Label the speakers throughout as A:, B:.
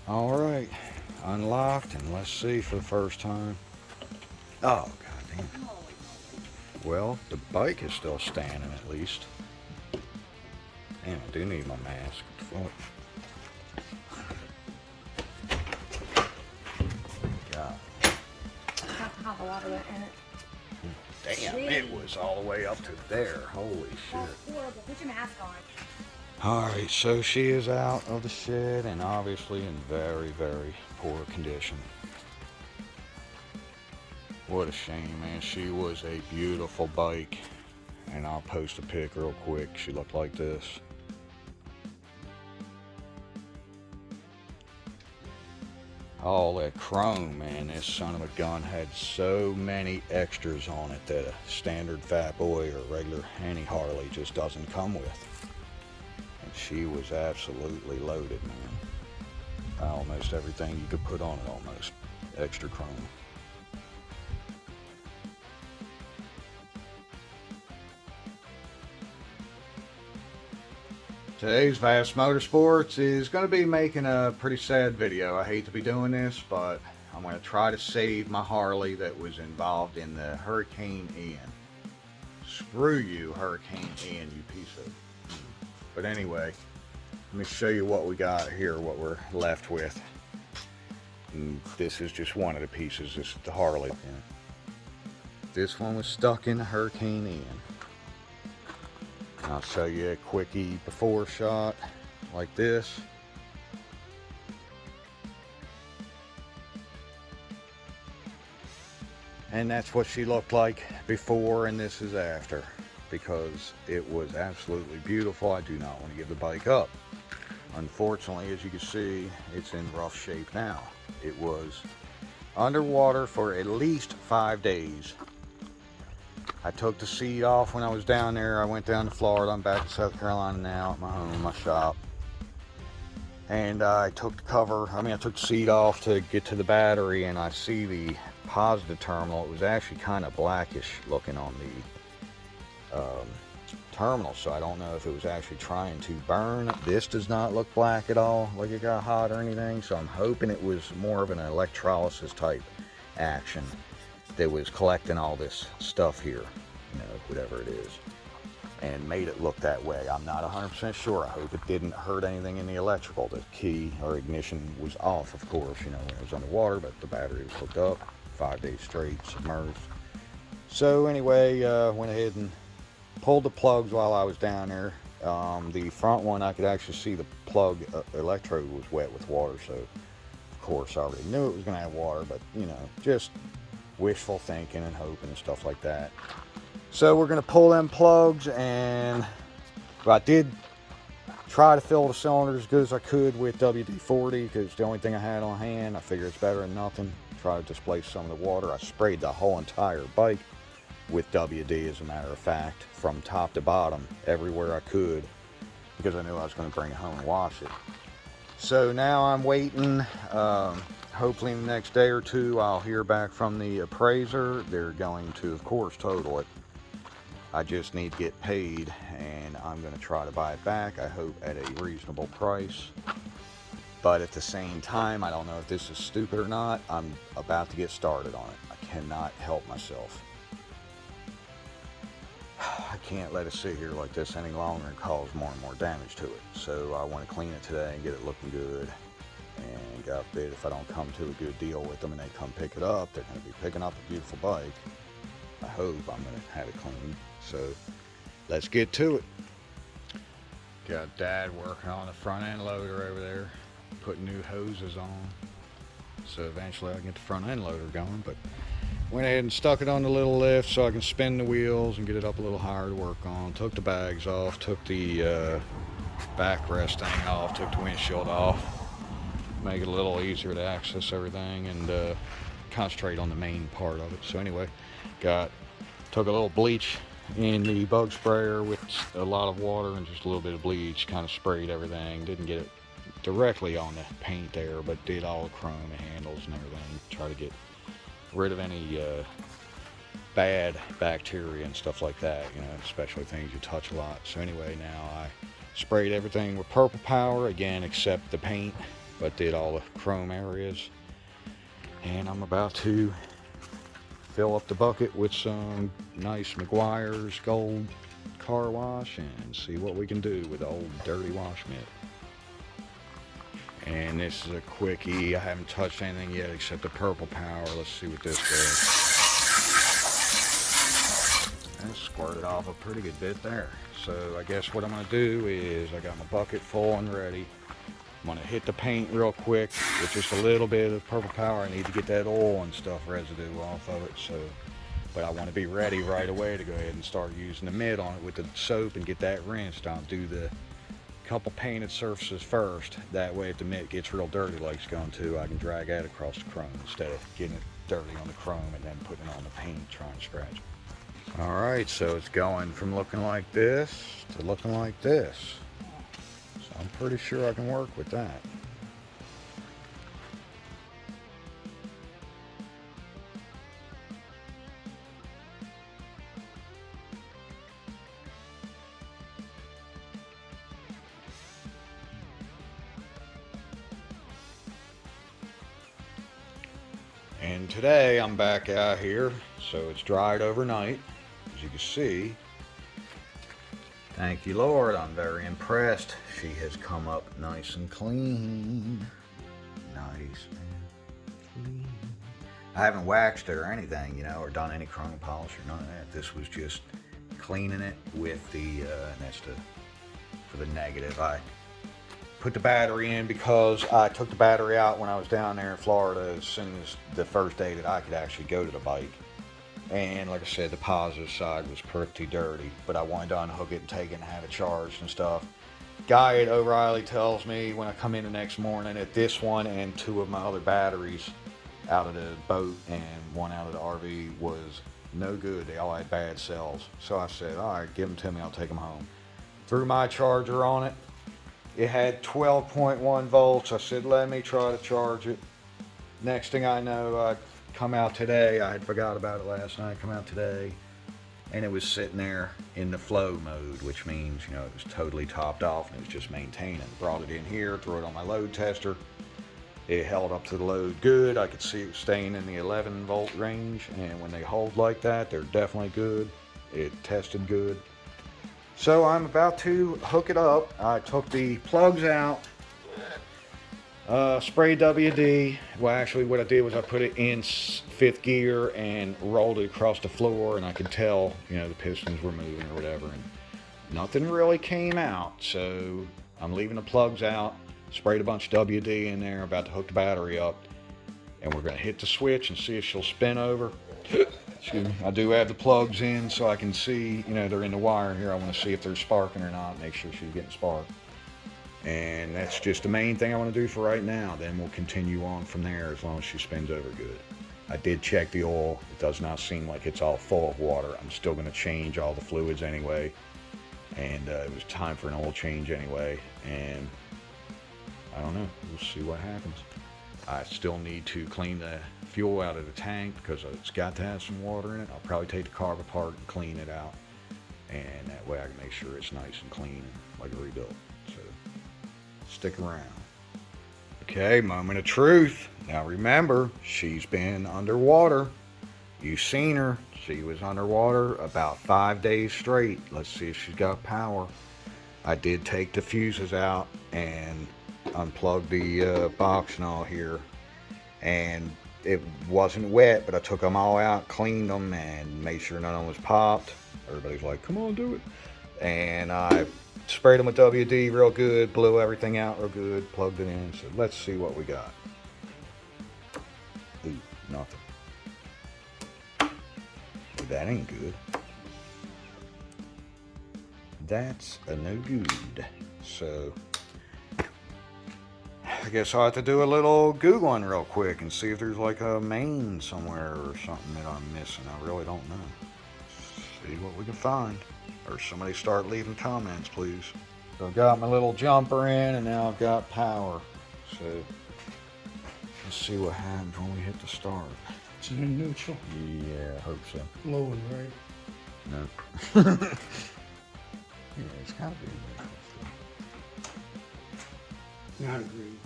A: All right, unlocked, and let's see for the first time. Oh, goddamn. Well, the bike is still standing at least. Damn, I do need my mask. Fuck. God.
B: Hot water went in it.
A: Damn, it was all the way up to there. Holy shit.
B: Horrible. Put your mask on.
A: Alright, so she is out of the shed and obviously in very, very poor condition. What a shame, man. She was a beautiful bike. And I'll post a pic real quick. She looked like this. All that chrome, man. This son of a gun had so many extras on it that a standard Fatboy or regular any Harley just doesn't come with. And she was absolutely loaded, man. Almost everything you could put on it, almost. Extra chrome. Today's Vassmotorsports is going to be making a pretty sad video. I hate to be doing this, but I'm going to try to save my Harley that was involved in the Hurricane Ian. Screw you, Hurricane Ian, you piece of... But anyway, let me show you what we got here, what we're left with. And this is just one of the pieces. This is the Harley. This one was stuck in the Hurricane Ian. I'll show you a quickie before shot like this. And that's what she looked like before, and this is after, because it was absolutely beautiful. I do not want to give the bike up. Unfortunately, as you can see, it's in rough shape now. It was underwater for at least 5 days. I took the seat off when I was down there. I went down to Florida. I'm back to South Carolina now at my home, my shop. And I took the cover, I took the seat off to get to the battery, and I see the positive terminal. It was actually kind of blackish looking on the terminal, so I don't know if it was actually trying to burn. This does not look black at all, like it got hot or anything, so I'm hoping it was more of an electrolysis type action that was collecting all this stuff here, you know, whatever it is, and made it look that way. I'm not 100% sure. I hope it didn't hurt anything in the electrical. The key or ignition was off, of course, you know, when it was underwater, but the battery was hooked up 5 days straight, submerged. So anyway, went ahead and pulled the plugs while I was down there. The front one, I could actually see the plug electrode was wet with water, so of course I already knew it was going to have water, but you know, just wishful thinking and hoping and stuff like that. So we're going to pull them plugs, and I did try to fill the cylinder as good as I could with WD-40 because it's the only thing I had on hand. I figure it's better than nothing. Try to displace some of the water. I sprayed the whole entire bike with WD, as a matter of fact, from top to bottom, everywhere I could, because I knew I was going to bring it home and wash it. So now I'm waiting. Hopefully in the next day or two I'll hear back from the appraiser. They're going to, of course, total it. I just need to get paid, and I'm going to try to buy it back, I hope at a reasonable price. But at the same time, I don't know if this is stupid or not. I'm about to get started on it. I cannot help myself. I can't let it sit here like this any longer and cause more and more damage to it. So I want to clean it today and get it looking good. And God forbid, if I don't come to a good deal with them and they come pick it up, they're going to be picking up a beautiful bike. I hope I'm going to have it clean. So let's get to it. Got Dad working on the front end loader over there, putting new hoses on. So eventually I'll get the front end loader going, but went ahead and stuck it on the little lift so I can spin the wheels and get it up a little higher to work on. Took the bags off, took the backrest thing off, took the windshield off. Make it a little easier to access everything and concentrate on the main part of it. So anyway, took a little bleach in the bug sprayer with a lot of water and just a little bit of bleach, kind of sprayed everything. Didn't get it directly on the paint there, but did all the chrome and handles and everything. Try to get rid of any bad bacteria and stuff like that, you know, especially things you touch a lot. So anyway, now I sprayed everything with purple power again, except the paint. but did all the chrome areas. And I'm about to fill up the bucket with some nice McGuire's gold car wash and see what we can do with the old dirty wash mitt. And this is a quickie. I haven't touched anything yet except the purple power. Let's see what this does. That squirted off a pretty good bit there. So I guess what I'm going to do is I got my bucket full and ready. I'm going to hit the paint real quick with just a little bit of purple power. I need to get that oil and stuff residue off of it. But I want to be ready right away to go ahead and start using the mitt on it with the soap and get that rinsed. I'll do the couple painted surfaces first. That way if the mitt gets real dirty like it's going to, I can drag that across the chrome instead of getting it dirty on the chrome and then putting it on the paint trying to scratch it. Alright, so it's going from looking like this to looking like this. So I'm pretty sure I can work with that. And today I'm back out here, so it's dried overnight, as you can see. Thank you, Lord, I'm very impressed. She has come up nice and clean. Nice and clean. I haven't waxed it or anything, you know, or done any chrome polish or none of that. This was just cleaning it with the, and that's for the negative. I put the battery in because I took the battery out when I was down there in Florida as soon as the first day that I could actually go to the bike. And like I said, the positive side was pretty dirty, but I wanted to unhook it and take it and have it charged and stuff. Guy at O'Reilly tells me when I come in the next morning that this one and two of my other batteries out of the boat and one out of the RV was no good. They all had bad cells. So I said, all right, give them to me, I'll take them home. Threw my charger on it. It had 12.1 volts. I said, let me try to charge it. Next thing I know, I come out today. I had forgot about it last night. Come out today, and it was sitting there in the flow mode, which means, you know, it was totally topped off and it was just maintaining. Brought it in here, threw it on my load tester. It held up to the load good. I could see it was staying in the 11 volt range, and when they hold like that, they're definitely good. It tested good. So I'm about to hook it up. I took the plugs out, sprayed WD. Well, actually what I did was I put it in 5th gear and rolled it across the floor, and I could tell, you know, the pistons were moving or whatever, and nothing really came out. So I'm leaving the plugs out, sprayed a bunch of WD in there, about to hook the battery up, and we're gonna hit the switch and see if she'll spin over. Excuse me. I do have the plugs in so I can see, you know, they're in the wire here. I want to see if they're sparking or not, make sure she's getting sparked. And that's just the main thing I want to do for right now. Then we'll continue on from there as long as she spins over good. I did check the oil. It does not seem like it's all full of water. I'm still going to change all the fluids anyway. And it was time for an oil change anyway. And I don't know. We'll see what happens. I still need to clean the fuel out of the tank because it's got to have some water in it. I'll probably take the carb apart and clean it out, and that way I can make sure it's nice and clean like a rebuilt. So stick around. Okay, moment of truth. Now remember, she's been underwater. You've seen her. She was underwater about 5 days straight. Let's see if she's got power. I did take the fuses out and unplugged the box and all here, and it wasn't wet, but I took them all out, cleaned them, and made sure none of them was popped. Everybody's like, come on, do it. And I sprayed them with WD real good, blew everything out real good, plugged it in. So let's see what we got. Ooh, nothing. That ain't good. That's a no good. So I guess I'll have to do a little Googling real quick and see if there's like a main somewhere or something that I'm missing. I really don't know. See what we can find. Or somebody start leaving comments, please. So I've got my little jumper in, and now I've got power. So let's see what happens when we hit the start.
C: It's in neutral.
A: Yeah, I hope so.
C: Blowing, right?
A: No. Yeah, it's gotta be in neutral.
C: Not agreed.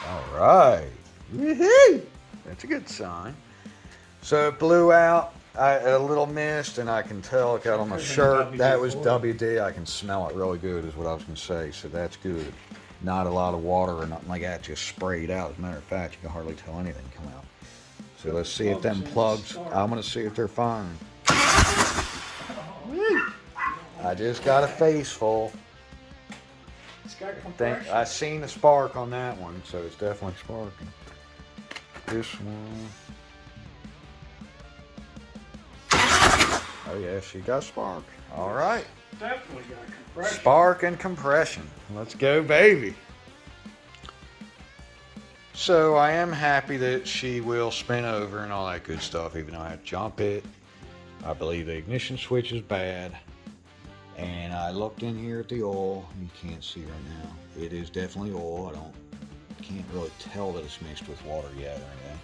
A: All right. Woohoo! That's a good sign. So it blew out. A little mist, and I can tell it got on my shirt. That was WD. I can smell it really good, is what I was going to say. So that's good. Not a lot of water or nothing like that. Just sprayed out. As a matter of fact, you can hardly tell anything come out. So let's see if them plugs. I'm going to see if they're firing. I just got a face full. I seen the spark on that one, so it's definitely sparking. This one. Oh yeah, she got spark. All right.
C: Definitely got compression.
A: Spark and compression. Let's go, baby. So I am happy that she will spin over and all that good stuff, even though I have to jump it. I believe the ignition switch is bad. And I looked in here at the oil. You can't see right now. It is definitely oil. I can't really tell that it's mixed with water yet or anything.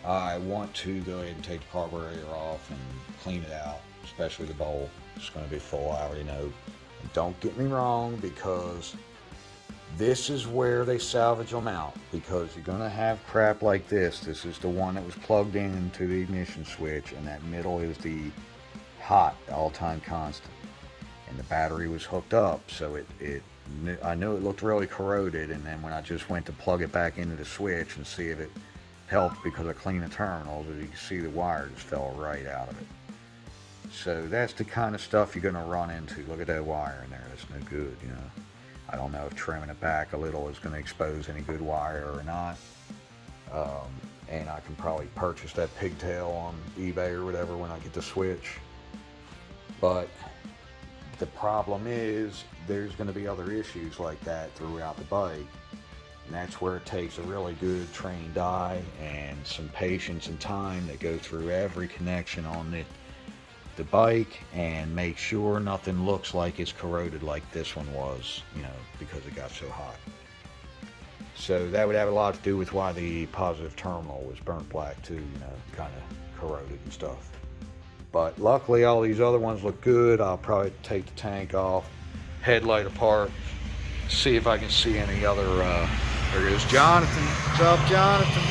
A: I want to go ahead and take the carburetor off and clean it out, especially the bowl. It's going to be full, I already know. And don't get me wrong, because this is where they salvage them out, because you're going to have crap like this. This is the one that was plugged into the ignition switch, and that middle is the hot, all-time constant. And the battery was hooked up, so I knew it looked really corroded, and then when I just went to plug it back into the switch and see if it helped because I cleaned the terminals, as you can see, the wire just fell right out of it. So that's the kind of stuff you're going to run into. Look at that wire in there. That's no good, you know. I don't know if trimming it back a little is going to expose any good wire or not. And I can probably purchase that pigtail on eBay or whatever when I get the switch. But the problem is there's going to be other issues like that throughout the bike. And that's where it takes a really good trained eye and some patience and time to go through every connection on the bike and make sure nothing looks like it's corroded like this one was, you know, because it got so hot. So that would have a lot to do with why the positive terminal was burnt black too, you know, kind of corroded and stuff. But luckily all these other ones look good. I'll probably take the tank off, headlight apart, see if I can see any other, there goes Jonathan. What's up, Jonathan?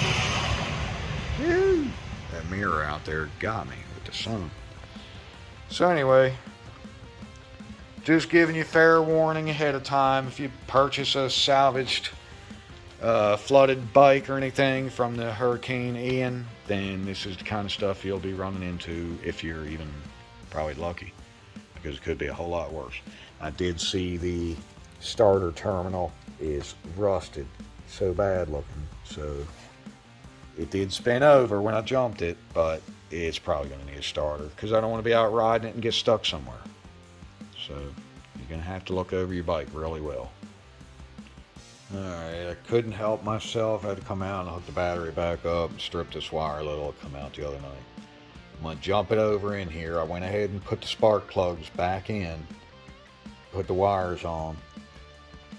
A: Woo. That mirror out there got me with the sun. So anyway, just giving you fair warning ahead of time. If you purchase a salvaged flooded bike or anything from the Hurricane Ian, then this is the kind of stuff you'll be running into if you're even probably lucky, because it could be a whole lot worse. I did see the starter terminal is rusted so bad looking, so it did spin over when I jumped it, but it's probably going to need a starter because I don't want to be out riding it and get stuck somewhere. So you're going to have to look over your bike really well. Alright, I couldn't help myself. I had to come out and hook the battery back up and strip this wire a little. It come out the other night. I'm going to jump it over in here. I went ahead and put the spark plugs back in, put the wires on,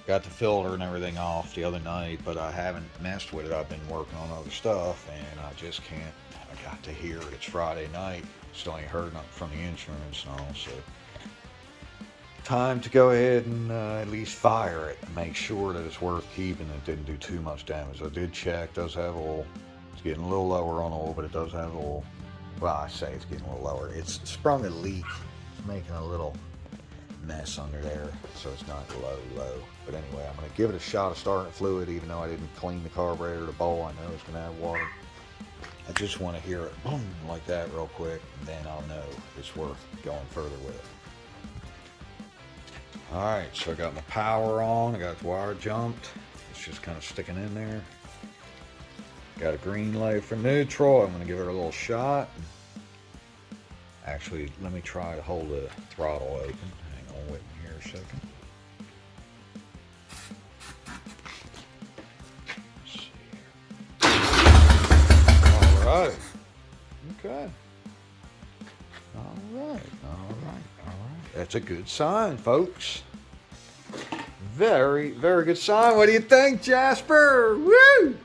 A: got the filter and everything off the other night, but I haven't messed with it. I've been working on other stuff and I just can't. I got to hear it. It's Friday night. Still ain't heard nothing from the insurance and all, so time to go ahead and at least fire it and make sure that it's worth keeping. It didn't do too much damage. I did check. It does have oil. It's getting a little lower on oil, but it does have oil. Well, I say it's getting a little lower. It's sprung a leak. It's making a little mess under there, so it's not low. But anyway, I'm going to give it a shot of starting fluid, even though I didn't clean the carburetor, the bowl. I know it's going to have water. I just want to hear it boom like that real quick, and then I'll know it's worth going further with it. Alright, so I got my power on, I got the wire jumped, it's just kind of sticking in there. Got a green light for neutral, I'm going to give it a little shot. Actually, let me try to hold the throttle open. Hang on with me here a second. Let's see here. Alright. Okay. Alright. That's a good sign, folks. Very, very good sign. What do you think, Jasper? Woo!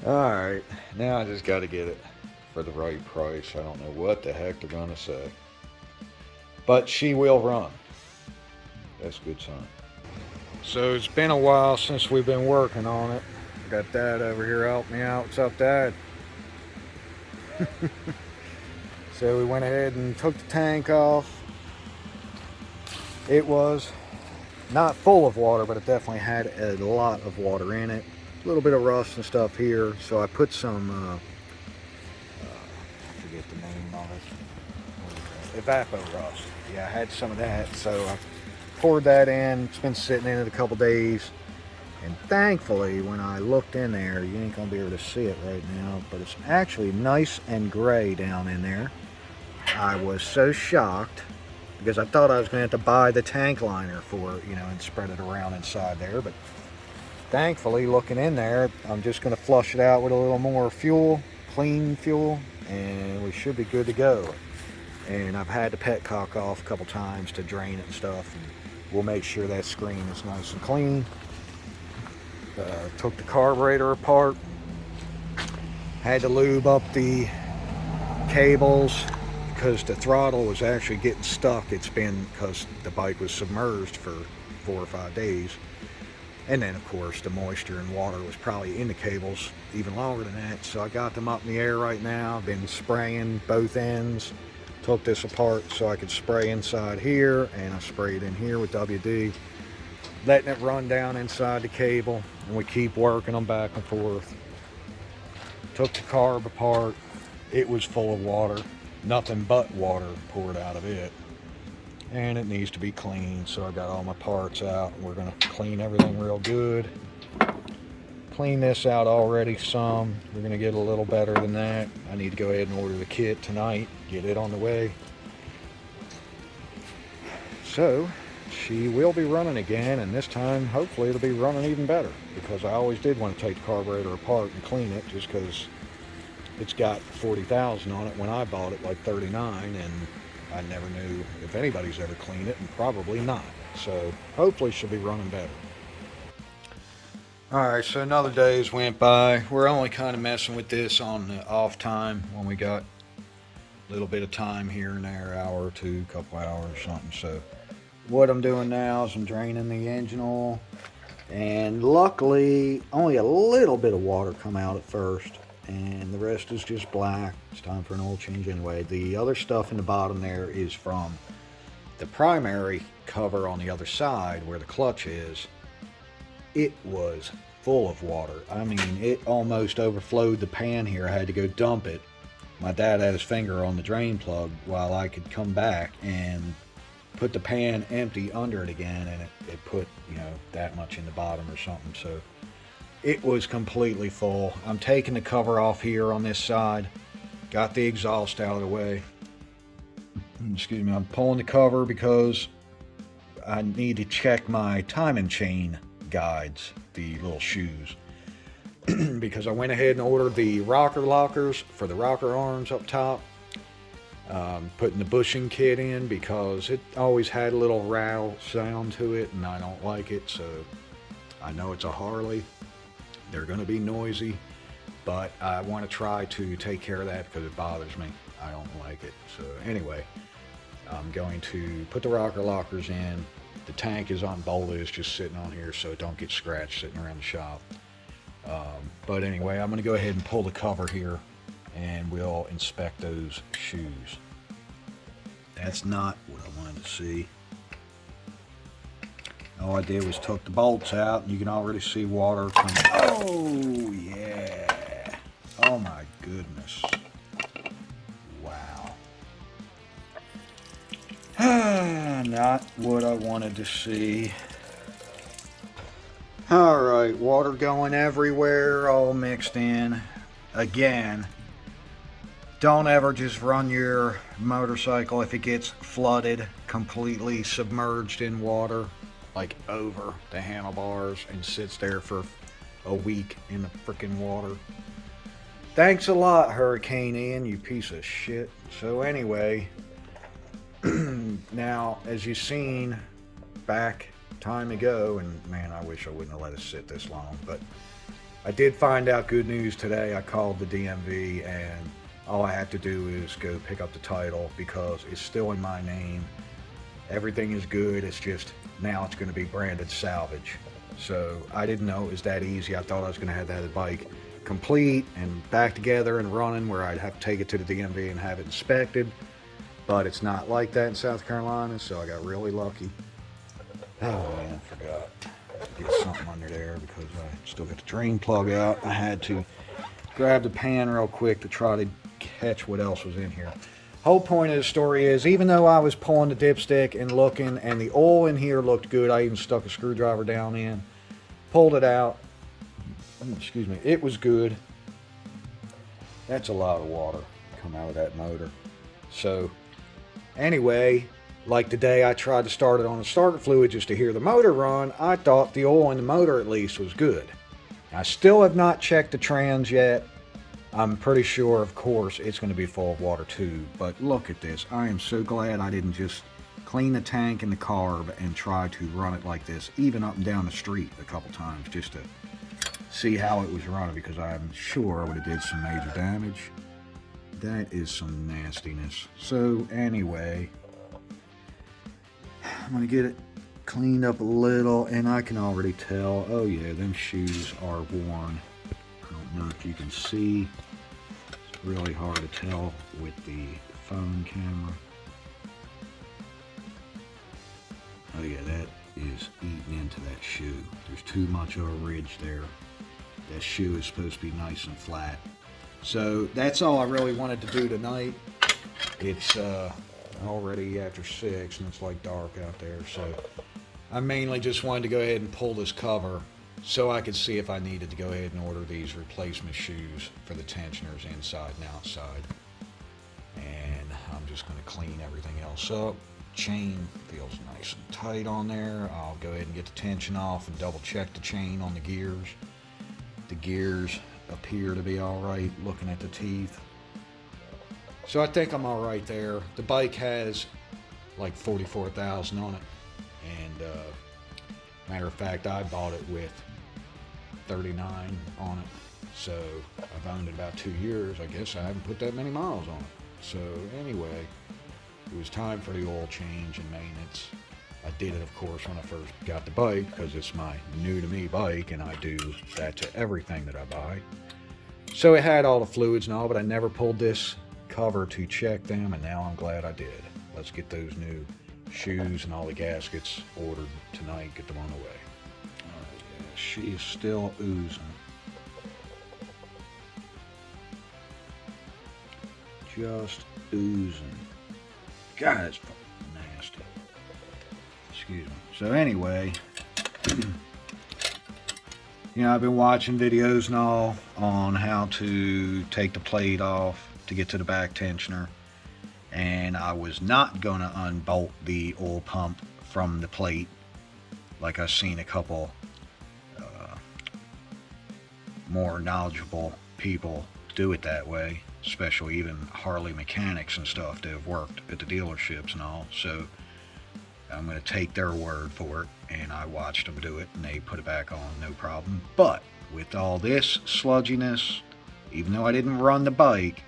A: Alright, now I just got to get it for the right price. I don't know what the heck they're going to say. But she will run. That's a good sign. So it's been a while since we've been working on it. Got Dad over here helping me out. What's up, Dad? So we went ahead and took the tank off. It was not full of water, but it definitely had a lot of water in it. A little bit of rust and stuff here. So I put some, I forget the name of it. Evapo rust. Yeah, I had some of that. So I poured that in. It's been sitting in it a couple days. And thankfully, when I looked in there, you ain't gonna be able to see it right now, but it's actually nice and gray down in there. I was so shocked because I thought I was gonna have to buy the tank liner for it, you know, and spread it around inside there. But thankfully, looking in there, I'm just gonna flush it out with a little more fuel, clean fuel, and we should be good to go. And I've had the petcock off a couple times to drain it and stuff, and we'll make sure that screen is nice and clean. Took the carburetor apart, had to lube up the cables because the throttle was actually getting stuck. It's been because the bike was submerged for 4 or 5 days, and then of course the moisture and water was probably in the cables even longer than that. So I got them up in the air right now. I've been spraying both ends. Took this apart so I could spray inside here, and I sprayed in here with WD, letting it run down inside the cable, and we keep working them back and forth. Took the carb apart. It was full of water, nothing but water poured out of it, and it needs to be cleaned. So I got all my parts out. We're gonna clean everything real good. Clean this out already some. We're gonna get a little better than that. I need to go ahead and order the kit tonight, get it on the way. So she will be running again, and this time hopefully it'll be running even better, because I always did want to take the carburetor apart and clean it, just because it's got 40,000 on it when I bought it, like 39, and I never knew if anybody's ever cleaned it, and probably not. So hopefully she'll be running better. Alright, so another day's went by. We're only kind of messing with this on the off time when we got a little bit of time here and there, hour or two, couple hours or something. So what I'm doing now is I'm draining the engine oil, and luckily only a little bit of water come out at first, and the rest is just black. It's time for an oil change anyway. The other stuff in the bottom there is from the primary cover on the other side where the clutch is. It was full of water. I mean, it almost overflowed the pan here. I had to go dump it. My dad had his finger on the drain plug while I could come back and put the pan empty under it again, and it put, you know, that much in the bottom or something. So it was completely full. I'm taking the cover off here on this side. Got the exhaust out of the way. Excuse me. I'm pulling the cover because I need to check my timing chain guides, the little shoes, because I went ahead and ordered the rocker lockers for the rocker arms up top. Putting the bushing kit in because it always had a little rattle sound to it, and I don't like it. So I know it's a Harley, they're going to be noisy, but I want to try to take care of that because it bothers me. I don't like it. So anyway, I'm going to put the rocker lockers in. The tank is unbolted, it's just sitting on here so it don't get scratched sitting around the shop. But anyway, I'm going to go ahead and pull the cover here, and we'll inspect those shoes. That's not what I wanted to see. All I did was took the bolts out, and you can already see water coming. Oh yeah! Oh my goodness! Wow! Not what I wanted to see. Alright, water going everywhere, all mixed in. Again, don't ever just run your motorcycle if it gets flooded, completely submerged in water, like over the handlebars, and sits there for a week in the freaking water. Thanks a lot, Hurricane Ian, you piece of shit. So anyway, now, as you've seen back time ago, and man, I wish I wouldn't have let it sit this long, but I did find out good news today. I called the DMV, and all I have to do is go pick up the title because it's still in my name. Everything is good. It's just now it's going to be branded salvage. So I didn't know it was that easy. I thought I was going to have the bike complete and back together and running where I'd have to take it to the DMV and have it inspected. But it's not like that in South Carolina, so I got really lucky. Oh man, I forgot to get something under there because I still got the drain plug out. I had to grab the pan real quick to try to catch what else was in here. Whole point of the story is, even though I was pulling the dipstick and looking, and the oil in here looked good, I even stuck a screwdriver down in, pulled it out. Excuse me, it was good. That's a lot of water come out of that motor. So anyway, like the day I tried to start it on the starter fluid just to hear the motor run, I thought the oil in the motor at least was good. I still have not checked the trans yet. I'm pretty sure, of course, it's going to be full of water too. But look at this. I am so glad I didn't just clean the tank and the carb and try to run it like this, even up and down the street a couple times, just to see how it was running, because I'm sure I would have did some major damage. That is some nastiness. So anyway, I'm going to get it cleaned up a little, and I can already tell, oh yeah, them shoes are worn. I don't know if you can see. It's really hard to tell with the phone camera. Oh yeah, that is eating into that shoe. There's too much of a ridge there. That shoe is supposed to be nice and flat. So that's all I really wanted to do tonight. It's already after 6 and it's like dark out there, so I mainly just wanted to go ahead and pull this cover so I could see if I needed to go ahead and order these replacement shoes for the tensioners inside and outside. And I'm just going to clean everything else up. Chain feels nice and tight on there. I'll go ahead and get the tension off and double check the chain on the gears. The gears appear to be all right looking at the teeth. So I think I'm all right there. The bike has like 44,000 on it. And matter of fact, I bought it with 39 on it. So I've owned it about 2 years. I guess I haven't put that many miles on it. So anyway, it was time for the oil change and maintenance. I did it, of course, when I first got the bike because it's my new to me bike, and I do that to everything that I buy. So it had all the fluids and all, but I never pulled this cover to check them, and now I'm glad I did. Let's get those new shoes and all the gaskets ordered tonight, get them on the way. Yeah, she is still oozing. Just oozing. God, it's fucking nasty. Excuse me. So anyway, you know, I've been watching videos and all on how to take the plate off to get to the back tensioner, and I was not going to unbolt the oil pump from the plate like I've seen a couple more knowledgeable people do it that way, especially even Harley mechanics and stuff that have worked at the dealerships and all. So I'm going to take their word for it, and I watched them do it and they put it back on no problem. But with all this sludginess, even though I didn't run the bike,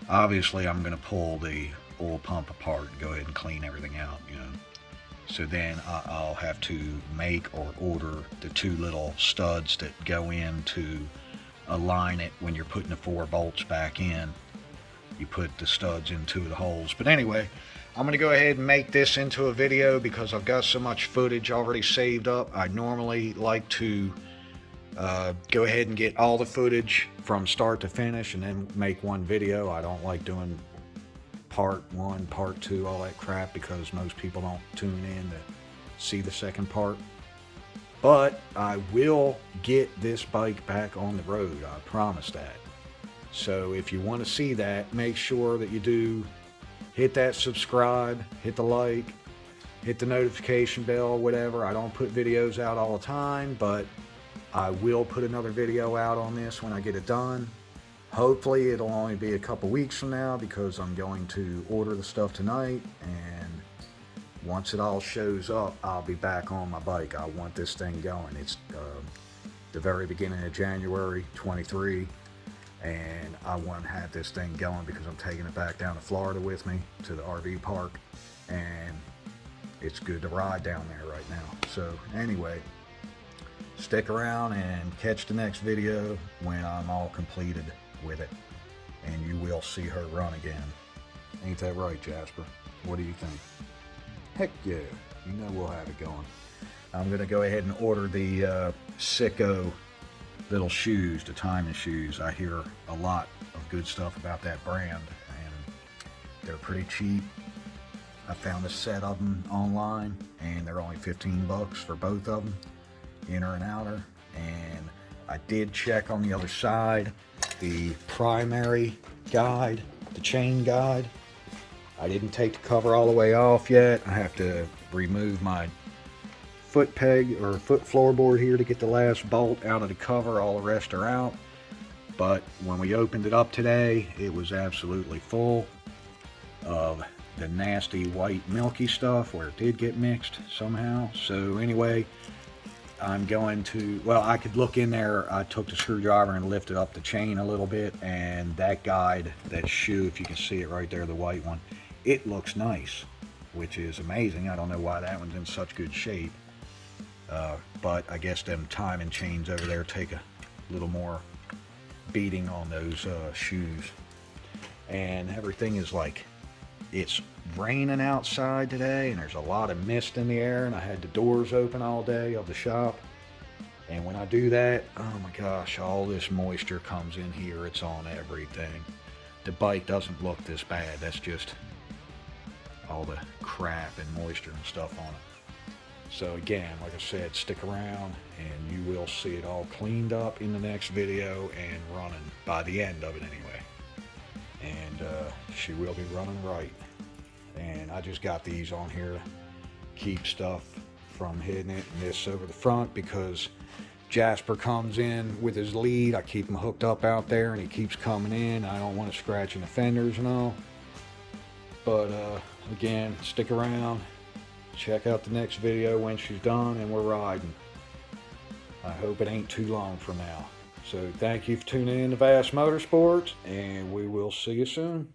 A: obviously I'm going to pull the oil pump apart and go ahead and clean everything out, you know. So then I'll have to make or order the 2 little studs that go in to align it when you're putting the 4 bolts back in. You put the studs in 2 of the holes. But anyway, I'm going to go ahead and make this into a video because I've got so much footage already saved up. I normally like to go ahead and get all the footage from start to finish and then make one video. I don't like doing part 1, part 2, all that crap, because most people don't tune in to see the second part. But I will get this bike back on the road, I promise that. So if you want to see that, make sure that you do hit that subscribe, hit the like, hit the notification bell, whatever. I don't put videos out all the time, but I will put another video out on this when I get it done. Hopefully it'll only be a couple weeks from now because I'm going to order the stuff tonight, and once it all shows up, I'll be back on my bike. I want this thing going. It's the very beginning of January 23, and I want to have this thing going because I'm taking it back down to Florida with me to the RV park, and it's good to ride down there right now. So anyway, stick around and catch the next video when I'm all completed with it, and you will see her run again. Ain't that right, Jasper? What do you think? Heck yeah, you know we'll have it going. I'm gonna go ahead and order the Sicko little shoes, the timing shoes. I hear a lot of good stuff about that brand, and they're pretty cheap. I found a set of them online, and they're only 15 bucks for both of them, inner and outer. And I did check on the other side, the primary guide, the chain guide. I didn't take the cover all the way off yet. I have to remove my foot peg or foot floorboard here to get the last bolt out of the cover. All the rest are out. But when we opened it up today, it was absolutely full of the nasty white milky stuff where it did get mixed somehow. So anyway, I'm going to, well, I could look in there. I took the screwdriver and lifted up the chain a little bit, and that guide, that shoe, if you can see it right there, the white one, it looks nice, which is amazing. I don't know why that one's in such good shape. But I guess them timing chains over there take a little more beating on those shoes. And everything is like, it's raining outside today, and there's a lot of mist in the air, and I had the doors open all day of the shop. And when I do that, oh my gosh, all this moisture comes in here. It's on everything. The bike doesn't look this bad. That's just all the crap and moisture and stuff on it. So again, like I said, stick around and you will see it all cleaned up in the next video and running by the end of it anyway. And she will be running right. And I just got these on here to keep stuff from hitting it, and this over the front because Jasper comes in with his lead. I keep him hooked up out there and he keeps coming in. I don't want to scratch the fenders and all. But again, stick around. Check out the next video when she's done and we're riding. I hope it ain't too long from now. So thank you for tuning in to Vassmotorsports, and we will see you soon.